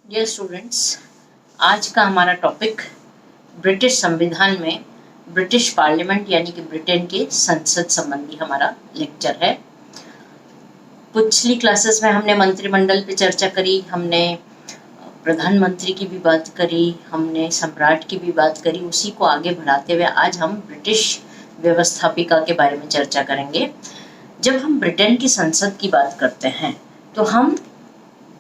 Dear students, आज का हमारा टॉपिक ब्रिटिश संविधान में ब्रिटिश पार्लियामेंट यानी कि ब्रिटेन के संसद संबंधी हमारा लेक्चर है। पिछली क्लासेस में हमने मंत्रिमंडल पे चर्चा करी, हमने प्रधानमंत्री की भी बात करी, हमने सम्राट की भी बात करी। उसी को आगे बढ़ाते हुए आज हम ब्रिटिश व्यवस्थापिका के बारे में चर्चा करेंगे। जब हम ब्रिटेन की संसद की बात करते हैं तो हम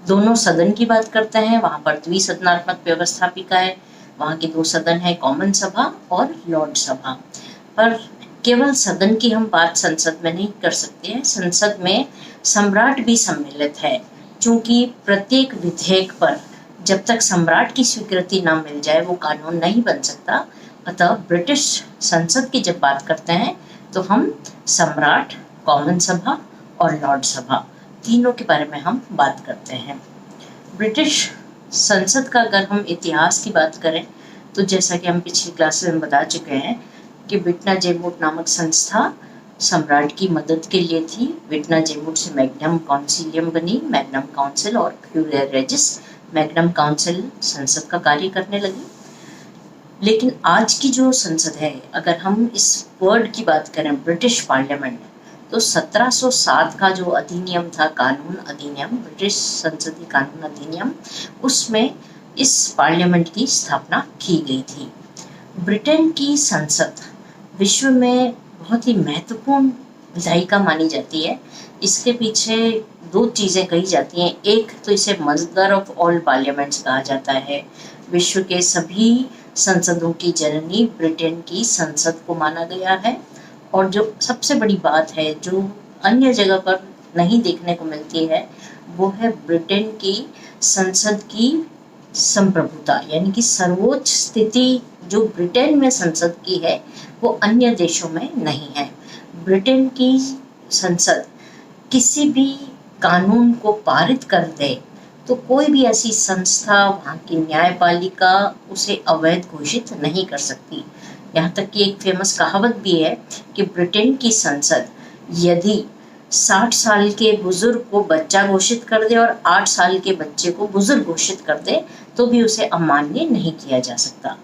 दोनों सदन की बात करते हैं। वहाँ पर द्विसदनात्मक व्यवस्थापिका है, वहाँ के दो सदन है, कॉमन सभा और लॉर्ड सभा। पर केवल सदन की हम बात संसद में नहीं कर सकते हैं। संसद में सम्राट भी सम्मिलित है, क्योंकि प्रत्येक विधेयक पर जब तक सम्राट की स्वीकृति ना मिल जाए वो कानून नहीं बन सकता। अतः ब्रिटिश संसद की जब बात करते हैं तो हम सम्राट, कॉमन सभा और लॉर्ड सभा तीनों के बारे में हम बात करते हैं। ब्रिटिश संसद का अगर हम इतिहास की बात करें तो जैसा कि हम पिछली क्लास में बता चुके हैं कि विटना जेमूट नामक संस्था सम्राट की मदद के लिए थी। विटना जेमूट से मैग्नम काउंसिलियम बनी, मैग्नम काउंसिल, और क्यूरियर रेजिस मैग्नम काउंसिल संसद का कार्य करने लगी। लेकिन आज की जो संसद है, अगर हम इस वर्ड की बात करें ब्रिटिश पार्लियामेंट, तो 1707 का जो अधिनियम था, कानून अधिनियम, ब्रिटिश संसदीय कानून अधिनियम, उसमें इस पार्लियामेंट की स्थापना की गई थी। ब्रिटेन की संसद विश्व में बहुत ही महत्वपूर्ण विधायिका मानी जाती है। इसके पीछे दो चीज़ें कही जाती हैं। एक तो इसे मदर ऑफ ऑल पार्लियामेंट्स कहा जाता है। विश्व के सभी संसदों की जननी ब्रिटेन की संसद को माना गया है। और जो सबसे बड़ी बात है, जो अन्य जगह पर नहीं देखने को मिलती है, वो है ब्रिटेन की संसद की संप्रभुता, यानी कि सर्वोच्च स्थिति जो ब्रिटेन में संसद की है वो अन्य देशों में नहीं है। ब्रिटेन की संसद किसी भी कानून को पारित कर दे तो कोई भी ऐसी संस्था, वहाँ की न्यायपालिका उसे अवैध घोषित नहीं कर सकती। यहाँ तक कि एक फेमस कहावत भी है कि ब्रिटेन की संसद यदि 60 साल के बुजुर्ग को बच्चा घोषित कर दे और 8 साल के बच्चे को बुजुर्ग घोषित कर दे तो भी उसे अमान्य नहीं किया जा सकता।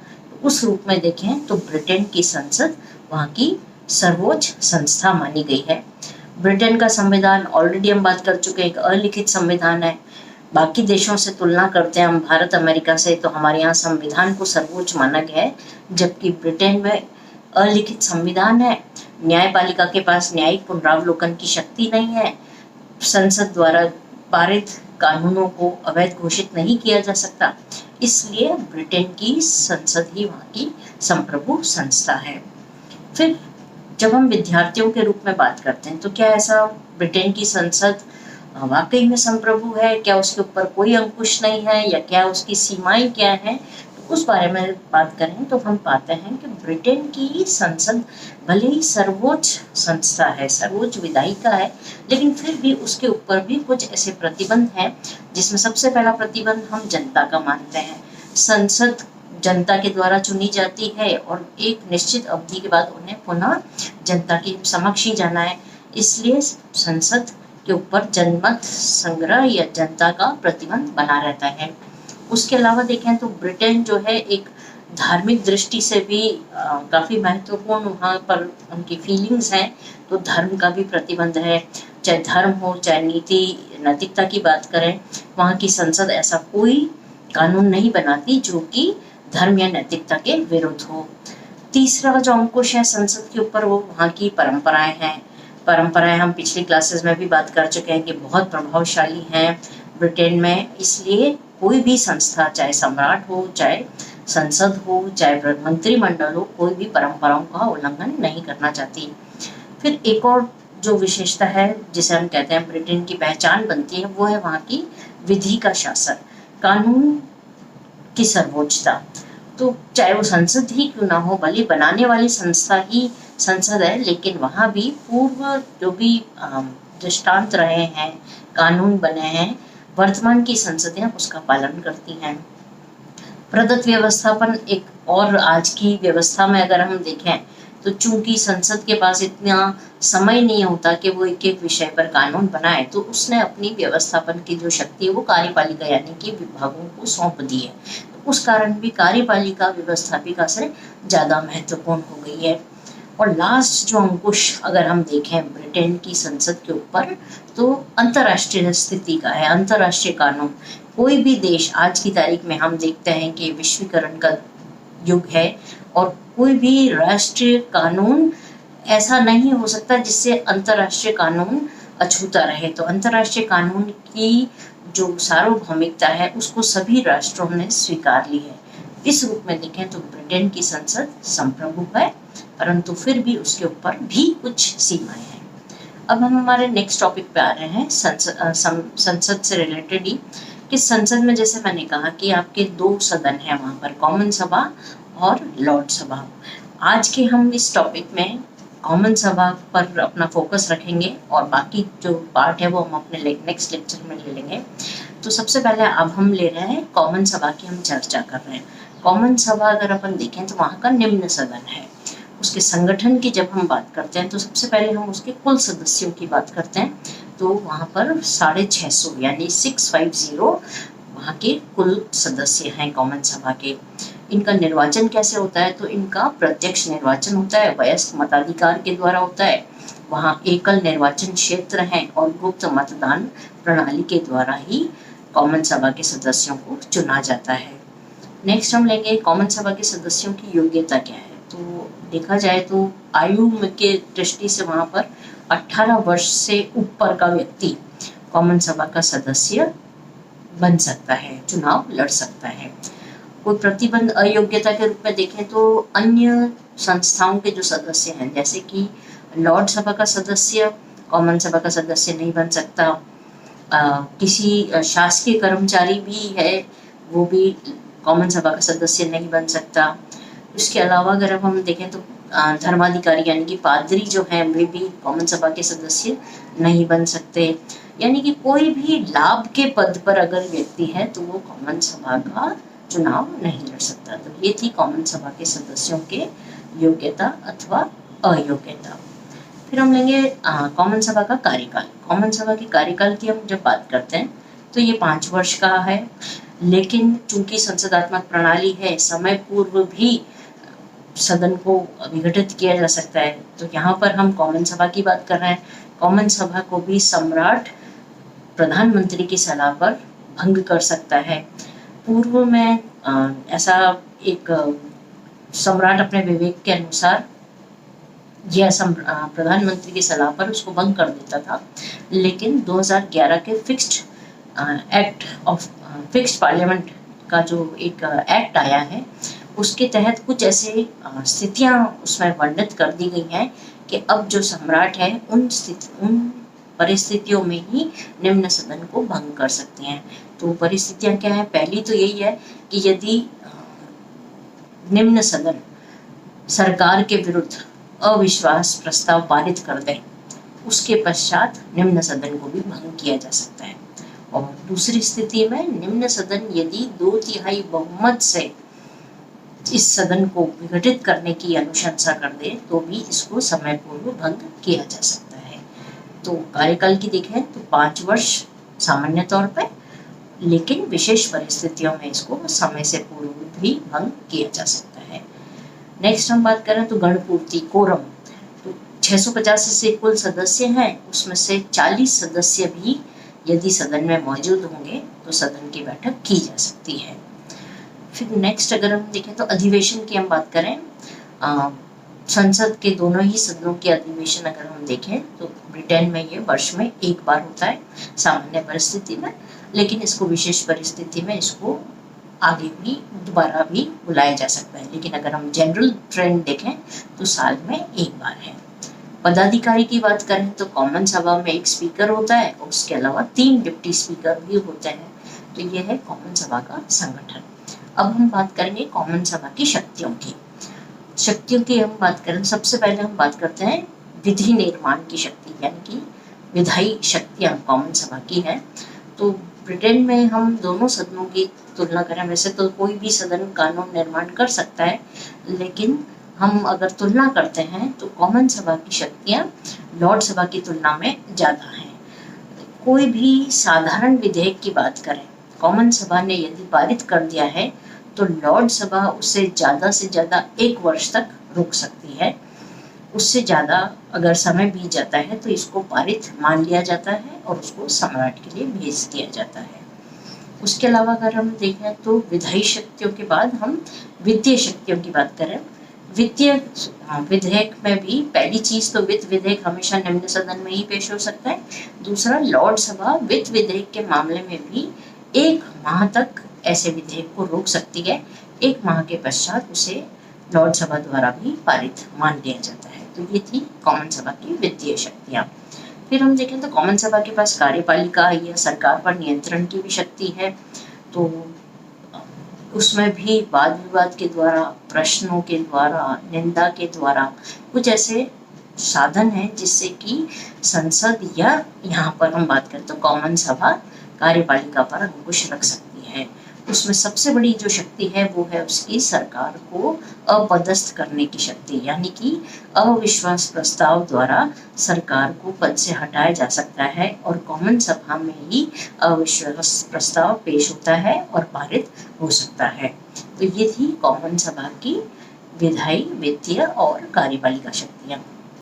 उस रूप में देखें तो ब्रिटेन की संसद वहाँ की सर्वोच्च संस्था मानी गई है। ब्रिटेन का संविधान ऑलरेडी हम बात कर चुके हैं, एक अलिखित संविधान है। बाकी देशों से तुलना करते हैं हम भारत अमेरिका से, तो हमारे यहाँ संविधान को सर्वोच्च माना गया है, जबकि ब्रिटेन में अलिखित संविधान है। न्यायपालिका के पास न्यायिक पुनरावलोकन की शक्ति नहीं है। संसद द्वारा पारित कानूनों को अवैध घोषित नहीं किया जा सकता। इसलिए ब्रिटेन की संसद ही वहाँ की संप्रभु संस्था है। फिर जब हम विद्यार्थियों के रूप में बात करते हैं तो क्या ऐसा ब्रिटेन की संसद वाकई में संप्रभु है? क्या उसके ऊपर कोई अंकुश नहीं है, या क्या उसकी सीमाएं क्या हैं? तो उस बारे में बात करें तो हम पाते हैं कि ब्रिटेन की संसद भले ही सर्वोच्च संस्था है, सर्वोच्च विधायिका है, लेकिन फिर भी उसके ऊपर भी कुछ ऐसे प्रतिबंध हैं, जिसमें सबसे पहला प्रतिबंध हम जनता का मानते हैं। संसद जनता के द्वारा चुनी जाती है और एक निश्चित अवधि के बाद उन्हें पुनः जनता के समक्ष ही जाना है। इसलिए संसद के ऊपर जनमत संग्रह या जनता का प्रतिबंध बना रहता है। उसके अलावा देखें तो ब्रिटेन जो है एक धार्मिक दृष्टि से भी काफ़ी महत्वपूर्ण, वहाँ पर उनकी फीलिंग्स हैं, तो धर्म का भी प्रतिबंध है। चाहे धर्म हो, चाहे नीति नैतिकता की बात करें, वहाँ की संसद ऐसा कोई कानून नहीं बनाती जो कि धर्म या नैतिकता के विरुद्ध हो। तीसरा जो अंकुश है संसद के ऊपर, वो वहाँ की परंपराएं हैं। परंपराएं हम पिछली क्लासेस में भी बात कर चुके हैं कि बहुत प्रभावशाली हैं ब्रिटेन में। इसलिए कोई भी संस्था, चाहे सम्राट हो, चाहे संसद हो, चाहे मंत्रिमंडल हो, कोई भी परंपराओं का उल्लंघन नहीं करना चाहती। फिर एक और जो विशेषता है जिसे हम कहते हैं ब्रिटेन की पहचान बनती है, वो है वहाँ की विधि का शासन, कानून की सर्वोच्चता। तो चाहे वो संसद ही क्यों ना हो, भले बनाने वाली संस्था ही संसद है, लेकिन वहाँ भी पूर्व जो भी दृष्टांत रहे हैं, कानून बने हैं, वर्तमान की संसदें उसका पालन करती हैं। प्रदत्त व्यवस्थापन एक और आज की व्यवस्था में अगर हम देखें तो चूंकि संसद के पास इतना समय नहीं होता कि वो एक एक विषय पर कानून बनाए, तो उसने अपनी व्यवस्थापन की जो शक्ति है वो कार्यपालिका यानी कि विभागों को सौंप दी है। तो उस कारण भी कार्यपालिका व्यवस्थापिका से ज़्यादा महत्वपूर्ण हो गई है। और लास्ट जो अंकुश अगर हम देखें ब्रिटेन की संसद के ऊपर, तो अंतर्राष्ट्रीय स्थिति का है, अंतर्राष्ट्रीय कानून। कोई भी देश आज की तारीख में हम देखते हैं कि विश्वीकरण का युग है और कोई भी राष्ट्रीय कानून ऐसा नहीं हो सकता जिससे अंतर्राष्ट्रीय कानून अछूता रहे। तो अंतर्राष्ट्रीय कानून की जो सार्वभौमिकता है उसको सभी राष्ट्रों ने स्वीकार ली है। इस रूप में देखें तो ब्रिटेन की संसद संप्रभु है, परंतु फिर भी उसके ऊपर भी कुछ सीमाएं हैं। अब हम हमारे नेक्स्ट टॉपिक पे आ रहे हैं, संसद से रिलेटेड ही। कि संसद में जैसे मैंने कहा कि आपके दो सदन हैं वहाँ पर, कॉमन सभा और लॉर्ड सभा। आज के हम इस टॉपिक में कॉमन सभा पर अपना फोकस रखेंगे और बाकी जो पार्ट है वो हम अपने नेक्स्ट लेक्चर में ले लेंगे। तो सबसे पहले अब हम ले रहे हैं कॉमन सभा की हम चर्चा कर रहे हैं। कॉमन सभा अगर अपन देखें तो वहाँ का निम्न सदन है। उसके संगठन की जब हम बात करते हैं तो सबसे पहले हम उसके कुल सदस्यों की बात करते हैं। तो वहाँ पर 650 यानी 650 वहाँ के कुल सदस्य हैं कॉमन सभा के। इनका निर्वाचन कैसे होता है? तो इनका प्रत्यक्ष निर्वाचन होता है, वयस्क मताधिकार के द्वारा होता है। वहाँ एकल निर्वाचन क्षेत्र हैं और गुप्त मतदान प्रणाली के द्वारा ही कॉमन सभा के सदस्यों को चुना जाता है। नेक्स्ट हम लेंगे कॉमन सभा के सदस्यों की योग्यता क्या है। तो देखा जाए तो आयु के दृष्टि से वहाँ पर 18 वर्ष से ऊपर का व्यक्ति कॉमन सभा का सदस्य बन सकता है, चुनाव लड़ सकता है। कोई प्रतिबंध अयोग्यता के रूप में देखें तो अन्य संस्थाओं के जो सदस्य हैं, जैसे कि लॉर्ड सभा का सदस्य कॉमन सभा का सदस्य नहीं बन सकता। किसी शासकीय कर्मचारी भी है, वो भी कॉमन सभा का सदस्य नहीं बन सकता। उसके अलावा अगर हम देखें तो धर्माधिकारी यानी कि पादरी जो हैं वे भी कॉमन सभा के सदस्य नहीं बन सकते। यानी कि कोई भी लाभ के पद पर अगर व्यक्ति है तो वो कॉमन सभा का चुनाव नहीं लड़ सकता। तो ये थी कॉमन सभा के सदस्यों के योग्यता अथवा अयोग्यता। फिर हम लेंगे कॉमन सभा का कार्यकाल। कॉमन सभा के कार्यकाल की हम जब बात करते हैं तो ये 5 वर्ष का है, लेकिन चूंकि संसदात्मक प्रणाली है, समय पूर्व भी सदन को विघटित किया जा सकता है। तो यहाँ पर हम कॉमन सभा की बात कर रहे हैं। कॉमन सभा को भी सम्राट प्रधानमंत्री की सलाह पर भंग कर सकता है। पूर्व में ऐसा एक सम्राट अपने विवेक के अनुसार यह प्रधानमंत्री की सलाह पर उसको भंग कर देता था, लेकिन 2011 के फिक्स्ड पार्लियामेंट का जो एक एक्ट आया है उसके तहत कुछ ऐसे स्थितियां उसमें वर्णित कर दी गई हैं कि अब जो सम्राट है उन परिस्थितियों में ही निम्न सदन को भंग कर सकते हैं। तो परिस्थितियां क्या है? पहली तो यही है कि यदि निम्न सदन सरकार के विरुद्ध अविश्वास प्रस्ताव पारित कर दे, उसके पश्चात निम्न सदन को भी भंग किया जा सकता है। और दूसरी स्थिति में निम्न सदन यदि 2/3 बहुमत से इस सदन को विघटित करने की अनुशंसा कर दे तो भी इसको समय पूर्व भंग किया जा सकता है। तो कार्यकाल की देखें तो 5 वर्ष सामान्य तौर पर, लेकिन विशेष परिस्थितियों में इसको समय से पूर्व भी भंग किया जा सकता है। नेक्स्ट हम बात करें तो गणपूर्ति कोरम। तो 650 से कुल सदस्य हैं, उसमें से 40 सदस्य भी यदि सदन में मौजूद होंगे तो सदन की बैठक की जा सकती है। फिर नेक्स्ट अगर हम देखें तो अधिवेशन की हम बात करें, संसद के दोनों ही सदनों के अधिवेशन अगर हम देखें तो ब्रिटेन में ये वर्ष में एक बार होता है सामान्य परिस्थिति में, लेकिन इसको विशेष परिस्थिति में इसको आगे भी दोबारा भी बुलाया जा सकता है। लेकिन अगर हम जनरल ट्रेंड देखें तो साल में एक बार है। पदाधिकारी की बात करें तो कॉमन सभा में एक स्पीकर होता है और उसके अलावा 3 डिप्टी स्पीकर भी होते हैं। तो ये है कॉमन सभा का संगठन। अब हम बात करेंगे कॉमन सभा की शक्तियों की हम बात करें, सबसे पहले हम बात करते हैं विधि निर्माण की शक्ति, यानी कि विधायी शक्तियां कॉमन सभा की है। तो ब्रिटेन में हम दोनों सदनों की तुलना करें, वैसे तो कोई भी सदन कानून निर्माण कर सकता है, लेकिन हम अगर तुलना करते हैं तो कॉमन सभा की शक्तियां लॉर्ड सभा की तुलना में ज़्यादा हैं। कोई भी साधारण विधेयक की बात करें, कॉमन सभा ने यदि पारित कर दिया है तो लॉर्ड सभा उसे ज़्यादा से ज़्यादा 1 वर्ष तक रोक सकती है। उससे ज़्यादा अगर समय बीत जाता है तो इसको पारित मान लिया जाता है और उसको सम्राट के लिए भेज दिया जाता है। उसके अलावा अगर हम देखें तो विधायी शक्तियों के बाद हम वित्तीय शक्तियों की बात करें। वित्तीय विधेयक में भी पहली चीज तो वित्त विधेयक हमेशा निम्न सदन में ही पेश हो सकता है। दूसरा, लॉर्ड सभा वित्त विधेयक के मामले में भी 1 माह तक ऐसे विधेयक को रोक सकती है। 1 माह के पश्चात उसे लॉर्ड सभा द्वारा भी पारित मान लिया जाता है। तो ये थी कॉमन सभा की वित्तीय शक्तियां। फिर हम देखें तो कॉमन सभा के पास कार्यपालिका या सरकार पर नियंत्रण की भी शक्ति है। तो उसमें भी वाद विवाद के द्वारा, प्रश्नों के द्वारा, निंदा के द्वारा कुछ ऐसे साधन हैं जिससे कि संसद या यहाँ पर हम बात करें तो कॉमन सभा कार्यपालिका पर अंकुश रख सकती है। उसमें सबसे बड़ी जो शक्ति है वो है उसकी सरकार को अपदस्थ करने की शक्ति, यानी कि अविश्वास प्रस्ताव द्वारा सरकार को पद से हटाया जा सकता है और कॉमन सभा में ही अविश्वास प्रस्ताव पेश होता है और पारित हो सकता है। तो ये थी कॉमन सभा की विधायी, वित्तीय और कार्यपालिका शक्तियाँ।